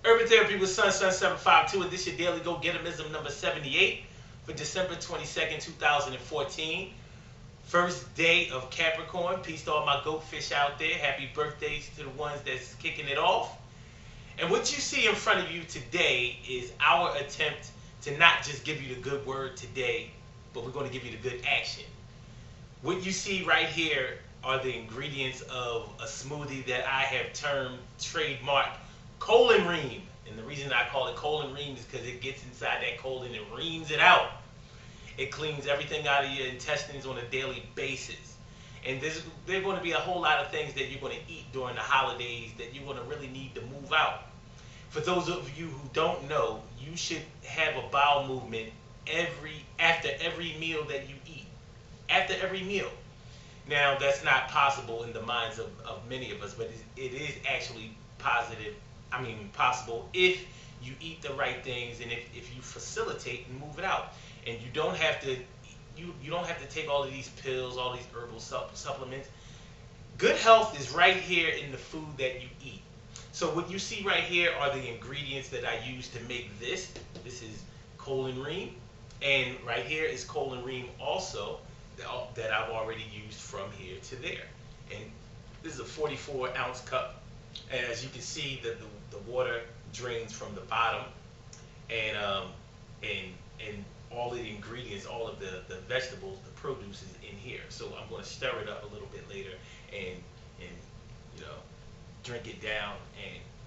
Urban Therapy with Sun752, and this your daily go-getterism number 78 for December 22nd, 2014. First day of Capricorn. Peace to all my goat fish out there. Happy birthdays to the ones that's kicking it off. And what you see in front of you today is our attempt to not just give you the good word today, but we're going to give you the good action. What you see right here are the ingredients of a smoothie that I have termed trademark colon ream. And the reason I call it colon ream is because it gets inside that colon and reams it out. It cleans everything out of your intestines on a daily basis. And there are going to be a whole lot of things that you're going to eat during the holidays that you're going to really need to move out. For those of you who don't know, you should have a bowel movement after every meal that you eat. After every meal. Now, that's not possible in the minds of many of us, but it is actually possible if you eat the right things and if you facilitate and move it out. And you don't have to take all of these pills, all these herbal supplements. Good health is right here in the food that you eat. So what you see right here are the ingredients that I use to make this. This is colon ream, and right here is colon ream also that I've already used from here to there. And this is a 44-ounce cup. And as you can see, the water drains from the bottom, and all of the ingredients, all of the vegetables, the produce is in here. So I'm going to stir it up a little bit later and you know, drink it down,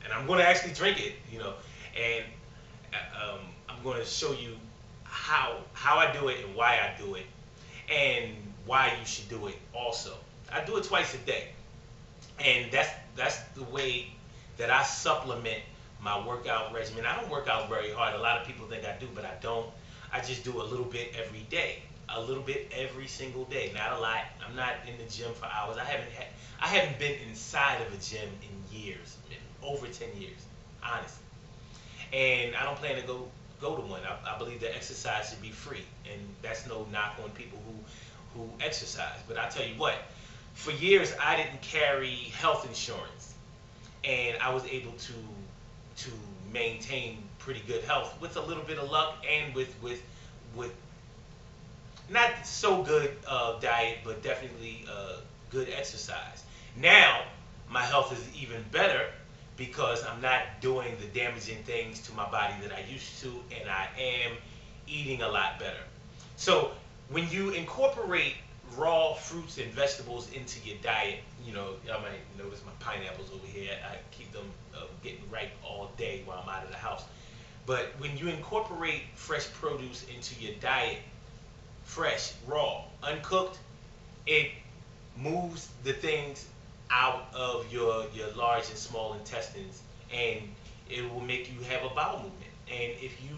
and I'm going to actually drink it, and I'm going to show you how I do it and why I do it and why you should do it also. I do it twice a day, and that's the way that I supplement my workout regimen. I don't work out very hard. A lot of people think I do, but I don't. I just do a little bit every day, a little bit every single day. Not a lot. I'm not in the gym for hours. I haven't been inside of a gym in years, over 10 years, honestly. And I don't plan to go to one. I believe that exercise should be free, and that's no knock on people who exercise. But I tell you what, for years I didn't carry health insurance, and I was able to maintain pretty good health with a little bit of luck and with not so good diet, but definitely good exercise. Now my health is even better because I'm not doing the damaging things to my body that I used to, and I am eating a lot better. So when you incorporate raw fruits and vegetables into your diet, I might notice my pineapples over here. I keep them getting ripe all day while I'm out of the house. But when you incorporate fresh produce into your diet, fresh, raw, uncooked, it moves the things out of your large and small intestines, and it will make you have a bowel movement. And if you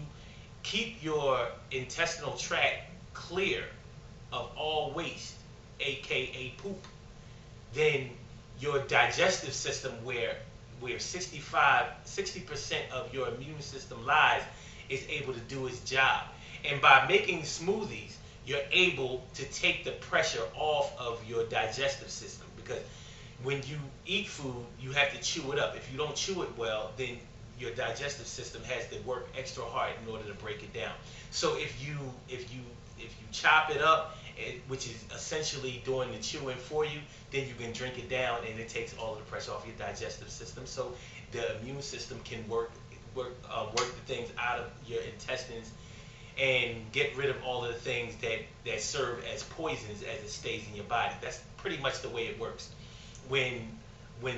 keep your intestinal tract clear of all waste, aka poop, then your digestive system, where 60% of your immune system lies, is able to do its job. And by making smoothies, you're able to take the pressure off of your digestive system, because when you eat food, you have to chew it up. If you don't chew it well, then your digestive system has to work extra hard in order to break it down. So if you chop it up, which is essentially doing the chewing for you, then you can drink it down, and it takes all of the pressure off your digestive system, so the immune system can work the things out of your intestines and get rid of all of the things that serve as poisons as it stays in your body. That's pretty much the way it works. When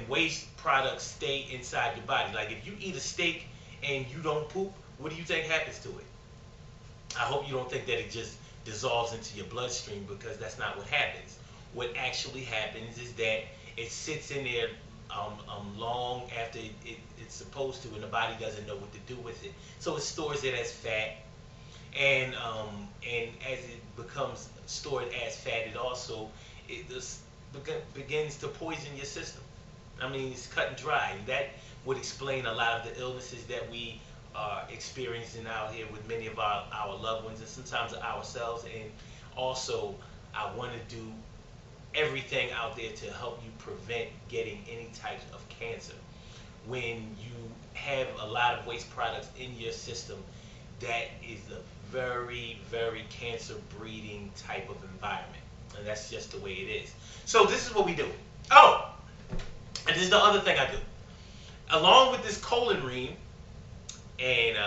waste products stay inside your body, like if you eat a steak and you don't poop, what do you think happens to it? I hope you don't think that it just dissolves into your bloodstream, because that's not what happens. What actually happens is that it sits in there long after it's supposed to, and the body doesn't know what to do with it. So it stores it as fat, and as it becomes stored as fat, it just begins to poison your system. I mean, it's cut and dry. And that would explain a lot of the illnesses that we are experiencing out here with many of our loved ones, and sometimes ourselves. And also, I want to do everything out there to help you prevent getting any types of cancer. when you have a lot of waste products in your system, that is a very, very cancer breeding type of environment. And that's just the way it is. So this is what we do. Oh, and this is the other thing I do. Along with this colon ream, and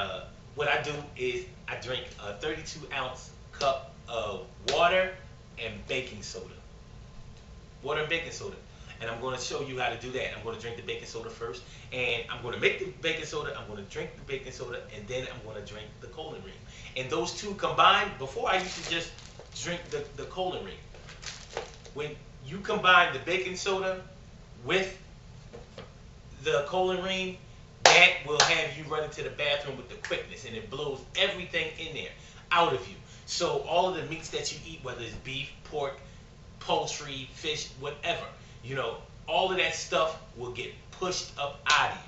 what I do is I drink a 32-ounce cup of water and baking soda. Water and baking soda. And I'm going to show you how to do that. I'm going to drink the baking soda first, and I'm going to make the baking soda, I'm going to drink the baking soda, and then I'm going to drink the colon ream. And those two combined, before I used to just drink the colon ream. When you combine the baking soda with the colon ream, that will have you run into the bathroom with the quickness, and it blows everything in there out of you. So all of the meats that you eat, whether it's beef, pork, poultry, fish, whatever, you know, all of that stuff will get pushed up out of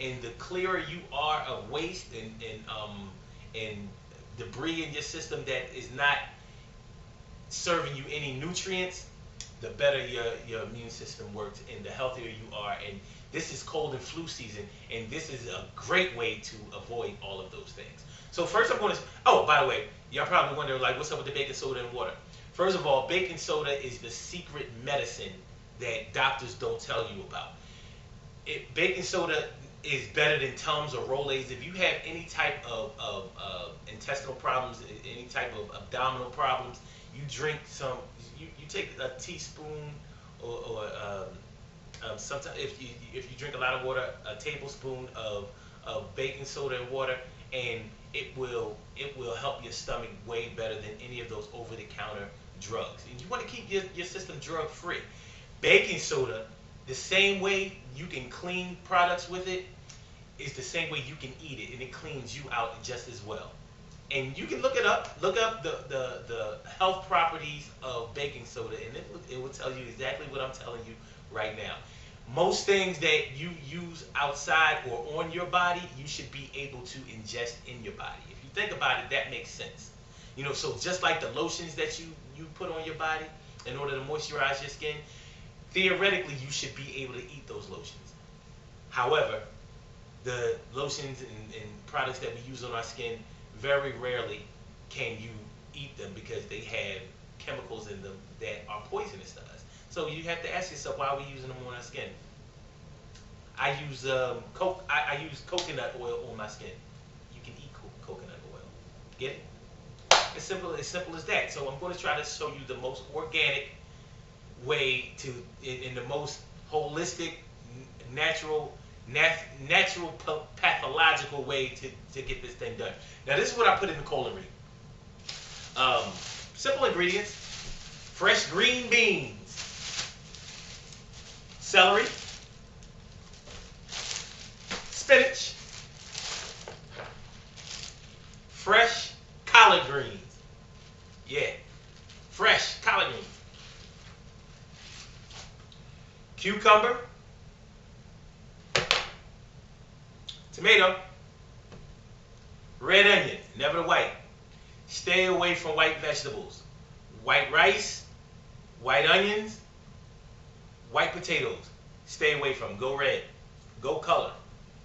you. And the clearer you are of waste and debris in your system that is not serving you any nutrients, the better your immune system works and the healthier you are. And this is cold and flu season, and this is a great way to avoid all of those things. So first I'm going to, oh, by the way, y'all probably wonder, like, what's up with the baking soda and water? First of all, baking soda is the secret medicine that doctors don't tell you about. Baking soda is better than Tums or Rolaids. If you have any type of intestinal problems, any type of abdominal problems, you drink some, you take a teaspoon or sometimes if you drink a lot of water, a tablespoon of baking soda and water, and it will help your stomach way better than any of those over-the-counter drugs. And you want to keep your system drug-free. Baking soda, the same way you can clean products with it, is the same way you can eat it, and it cleans you out just as well. And you can look it up. Look up the health properties of baking soda, and it will tell you exactly what I'm telling you right now. Most things that you use outside or on your body, you should be able to ingest in your body. If you think about it, that makes sense. You know, so just like the lotions that you put on your body in order to moisturize your skin, theoretically you should be able to eat those lotions. However, the lotions and products that we use on our skin, very rarely can you eat them because they have chemicals in them that are poisonous to us. So you have to ask yourself, why are we using them on our skin? I use I use coconut oil on my skin. You can eat coconut oil. Get it? As simple as that. So I'm going to try to show you the most organic way to, in the most holistic, natural pathological way to get this thing done. Now this is what I put in the colon ream. Simple ingredients: fresh green beans, celery, spinach, fresh collard greens. Yeah, fresh collard greens. Cucumber, tomato, red onions, never the white. Stay away from white vegetables. White rice, white onions, white potatoes. Stay away from. Go red. Go color.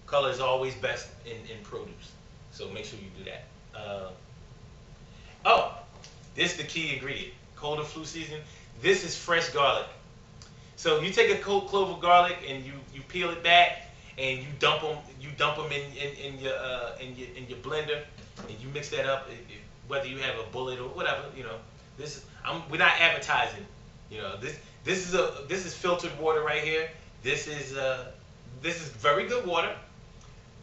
Color is always best in produce. So make sure you do that. Oh, this is the key ingredient. Cold and flu season. This is fresh garlic. So you take a clove of garlic and you peel it back and you dump them in your blender and you mix that up. Whether you have a bullet or whatever, you know. We're not advertising. You know, this is filtered water right here. This is very good water,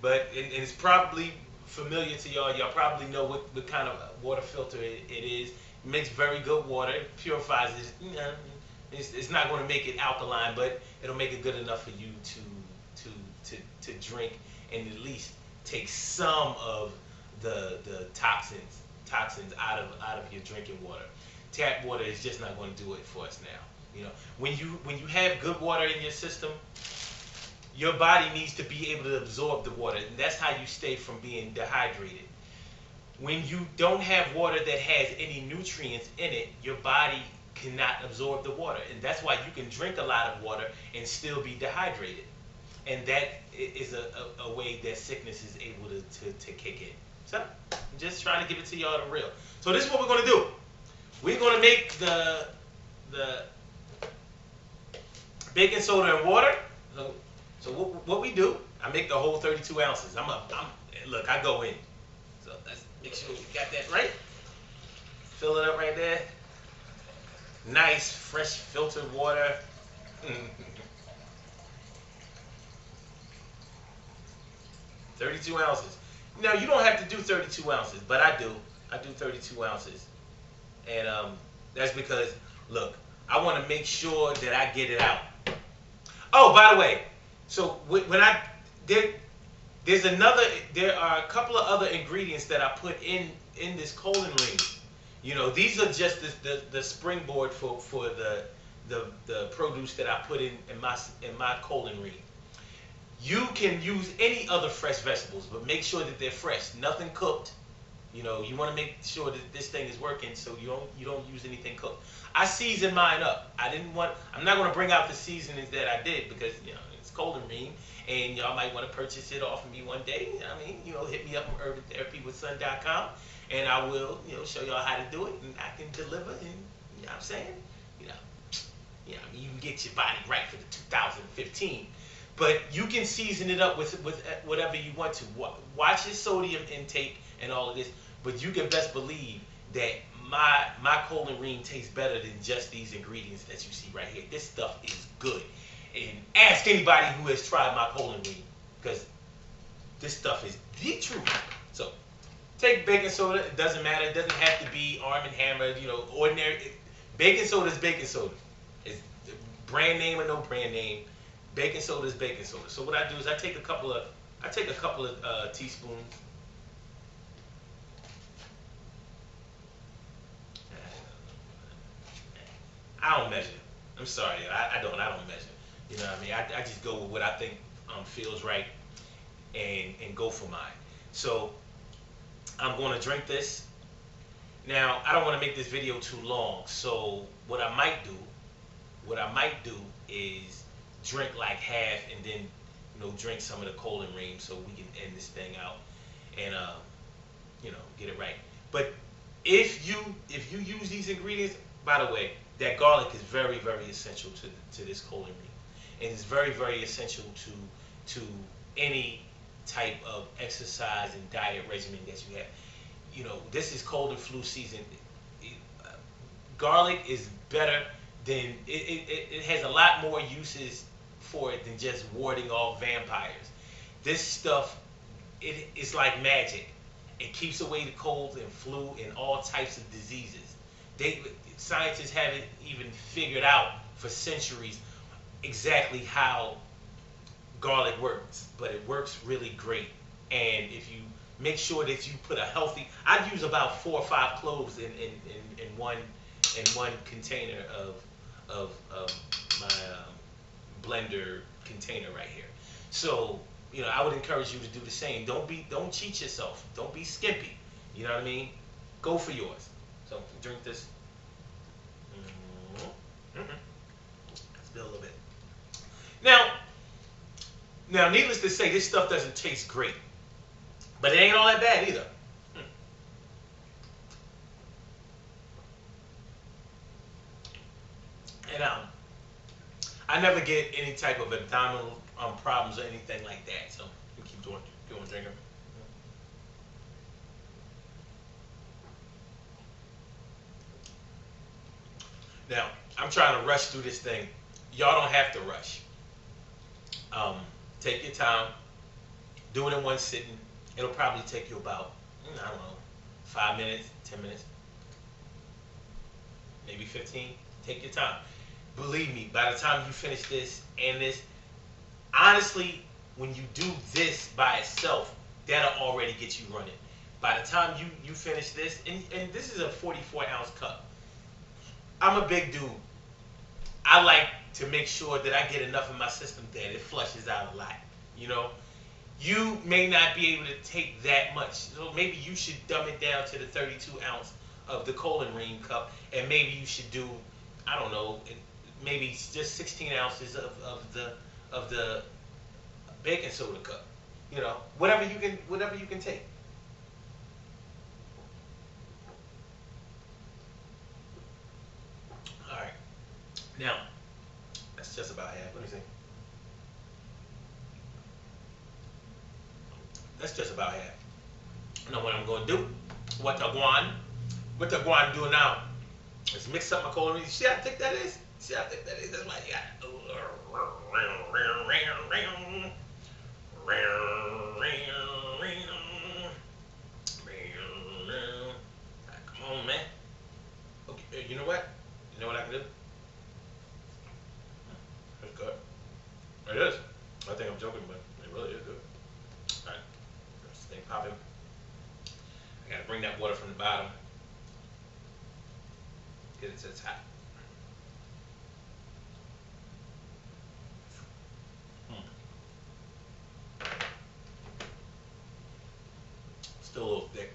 but it's probably familiar to y'all. Y'all probably know what kind of water filter it is. It makes very good water. It purifies it. You know, it's not going to make it alkaline, but it'll make it good enough for you to drink and at least take some of the toxins out of your drinking water. Tap water is just not going to do it for us now. You know, when you have good water in your system, your body needs to be able to absorb the water, and that's how you stay from being dehydrated. When you don't have water that has any nutrients in it, your body cannot absorb the water, and that's why you can drink a lot of water and still be dehydrated. and that is a way that sickness is able to kick in. So I'm just trying to give it to y'all the real. So this is what we're gonna do. We're gonna make the baking soda and water. So what we do, I make the whole 32 ounces. Look, I go in. So let's make sure we got that right. Fill it up right there. Nice, fresh filtered water. 32 ounces. Now, you don't have to do 32 ounces, but I do. I do 32 ounces. And that's because, look, I want to make sure that I get it out. Oh, by the way, so when I did, there are a couple of other ingredients that I put in this colon ring. You know, these are just the springboard for the produce that I put in my colon ring. You can use any other fresh vegetables, but make sure that they're fresh, nothing cooked. You know, you want to make sure that this thing is working, so you don't use anything cooked. I season mine up. I'm not going to bring out the seasonings that I did because it's colon Ream, and y'all might want to purchase it off of me one day. I mean, hit me up on urbantherapywithson.com, and I will show y'all how to do it, and I can deliver. And you know what I'm saying, you can get your body right for the 2015. But you can season it up with whatever you want to. Watch your sodium intake and all of this. But you can best believe that my colon Ream tastes better than just these ingredients that you see right here. This stuff is good. And ask anybody who has tried my colon Ream, because this stuff is the truth. So take baking soda. It doesn't matter. It doesn't have to be Arm& Hammer. Ordinary. Baking soda is baking soda. It's brand name or no brand name. Baking soda is baking soda. So what I do is I take a couple of teaspoons. I don't measure. I'm sorry, I don't measure. You know what I mean? I just go with what I think feels right and go for mine. So I'm going to drink this. Now I don't want to make this video too long. So what I might do is drink like half and then drink some of the colon Ream so we can end this thing out and get it right. But if you use these ingredients, by the way, that garlic is very, very essential to this colon Ream, and it's very, very essential to any type of exercise and diet regimen that you have. This is cold and flu season. Garlic is better than it has a lot more uses for it than just warding off vampires. This stuff, it's like magic. It keeps away the colds and flu and all types of diseases. Scientists haven't even figured out for centuries exactly how garlic works, but it works really great. And if you make sure that you put I use about 4 or 5 cloves in one container of my blender container right here. So I would encourage you to do the same. Don't cheat yourself. Don't be skimpy. You know what I mean? Go for yours. So drink this. Spill a little bit. Now, needless to say, this stuff doesn't taste great, but it ain't all that bad either. And I never get any type of abdominal problems or anything like that. So you keep doing drinking. Now, I'm trying to rush through this thing. Y'all don't have to rush. Take your time. Do it in one sitting. It'll probably take you about, 5 minutes, 10 minutes, maybe 15. Take your time. Believe me, by the time you finish this and this, honestly, when you do this by itself, that'll already get you running. By the time you finish this, and this is a 44-ounce cup. I'm a big dude. I like to make sure that I get enough in my system that it flushes out a lot. You may not be able to take that much, so maybe you should dumb it down to the 32 ounce of the colon Ream cup, and maybe you should do, I don't know, maybe just 16 ounces of the baking soda cup. Whatever you can take. All right. Now, that's just about half. Let me see. That's just about half. Now what I'm going to do, what I'm going to do now is mix up my cola. See how thick that is? See how thick that is? That's why you got to come on, man. Okay, you know what? You know what I can do? It's good. It is. I think I'm joking, but it really is good. All right. This thing popping. I gotta bring that water from the bottom. Get it to the top. Still a little thick.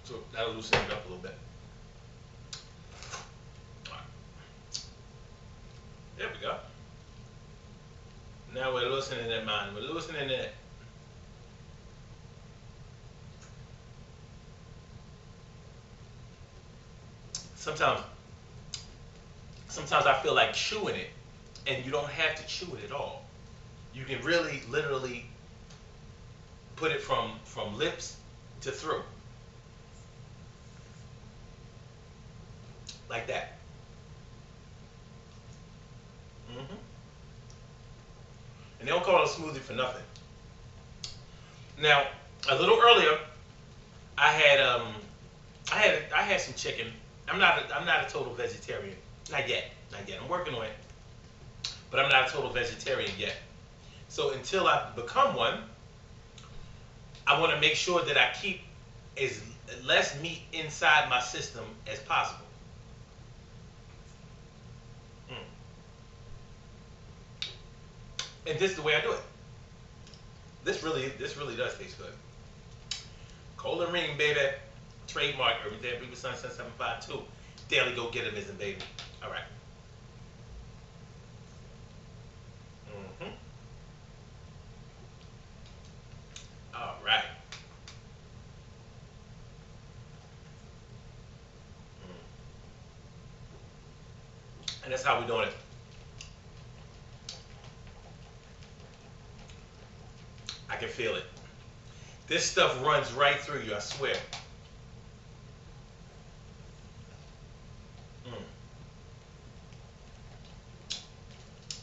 So that'll loosen it up a little bit. All right. There we go. Now we're loosening that mind. We're loosening it. Sometimes I feel like chewing it, and you don't have to chew it at all. You can really, literally put it from lips to throat, like that. And they don't call it a smoothie for nothing. Now, a little earlier, I had some chicken. I'm not a total vegetarian. Not yet. I'm working on it. But I'm not a total vegetarian yet. So until I become one, I want to make sure that I keep as less meat inside my system as possible. And this is the way I do it. This really does taste good. Cola Ream, baby. Trademark, Urban Dad Baby Sunset 752. Daily Go Get 'em isn't, baby. All right. All right. And that's how we're doing it. I can feel it. This stuff runs right through you, I swear.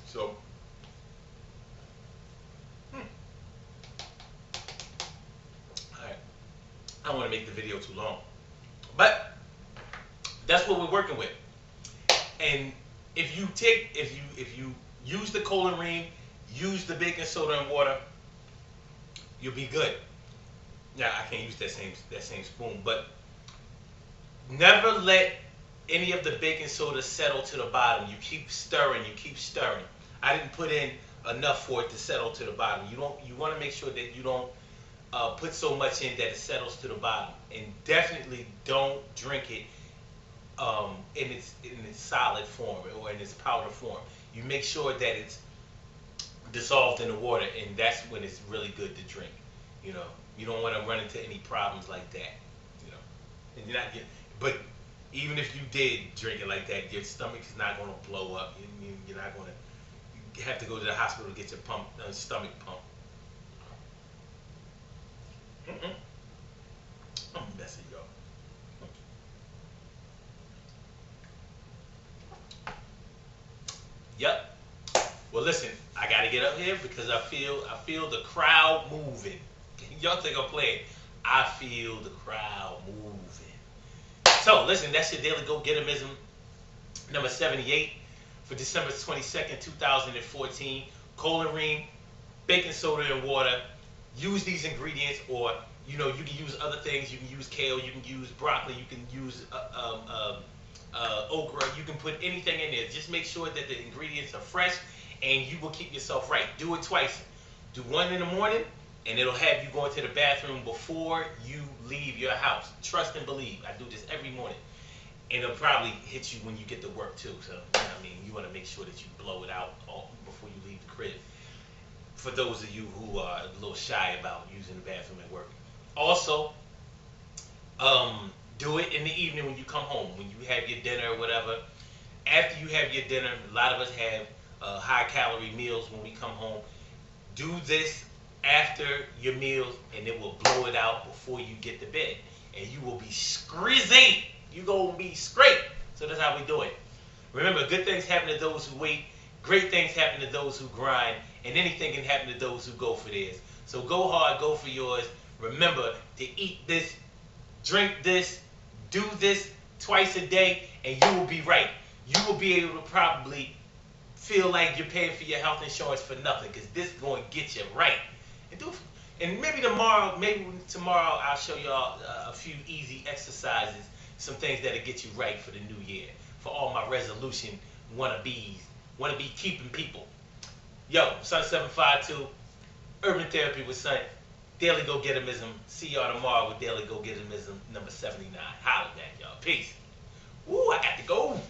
So, alright. I don't want to make the video too long. But that's what we're working with. And if you use the Cola Ream, use the baking soda and water, you'll be good. Now I can't use that same spoon, but never let any of the baking soda settle to the bottom. You keep stirring, I didn't put in enough for it to settle to the bottom. You want to make sure that you don't put so much in that it settles to the bottom. And definitely don't drink it in its solid form or in its powder form. You make sure that it's dissolved in the water, and that's when it's really good to drink. You don't want to run into any problems like that. And but even if you did drink it like that, your stomach is not going to blow up. You're not going to have to go to the hospital to get your stomach pumped. I'm messy, y'all. Yep. Well, listen, I gotta get up here because I feel the crowd moving. Y'all think I'm playing? I feel the crowd moving. So, listen, that's your Daily Go Get 'Emism number 78 for December 22nd, 2014. Cola Ream, baking soda and water. Use these ingredients, or you can use other things. You can use kale, you can use broccoli, you can use okra. You can put anything in there. Just make sure that the ingredients are fresh, and you will keep yourself right. Do it twice. Do one in the morning, and it'll have you going to the bathroom before you leave your house. Trust and believe. I do this every morning. and it'll probably hit you when you get to work too. So, you know what I mean, you want to make sure that you blow it out all before you leave the crib. For those of you who are a little shy about using the bathroom at work, also, do it in the evening when you come home, when you have your dinner or whatever. After you have your dinner, a lot of us have high calorie meals when we come home. Do this after your meals, and it will blow it out before you get to bed, and you will be scrizzy. You gonna be straight. So that's how we do it. Remember, good things happen to those who wait. Great things happen to those who grind, and anything can happen to those who go for theirs. So go hard, go for yours. Remember to eat this, drink this, do this twice a day, and you will be right. You will be able to probably feel like you're paying for your health insurance for nothing, because this is going to get you right. And maybe tomorrow I'll show y'all a few easy exercises, some things that'll get you right for the new year. For all my resolution wannabes, wanna be keeping people. Yo, Sun752, Urban Therapy with Sun, Daily Go Getimism. See y'all tomorrow with Daily Go Getimism number 79. Holla back, y'all. Peace. Woo, I got to go.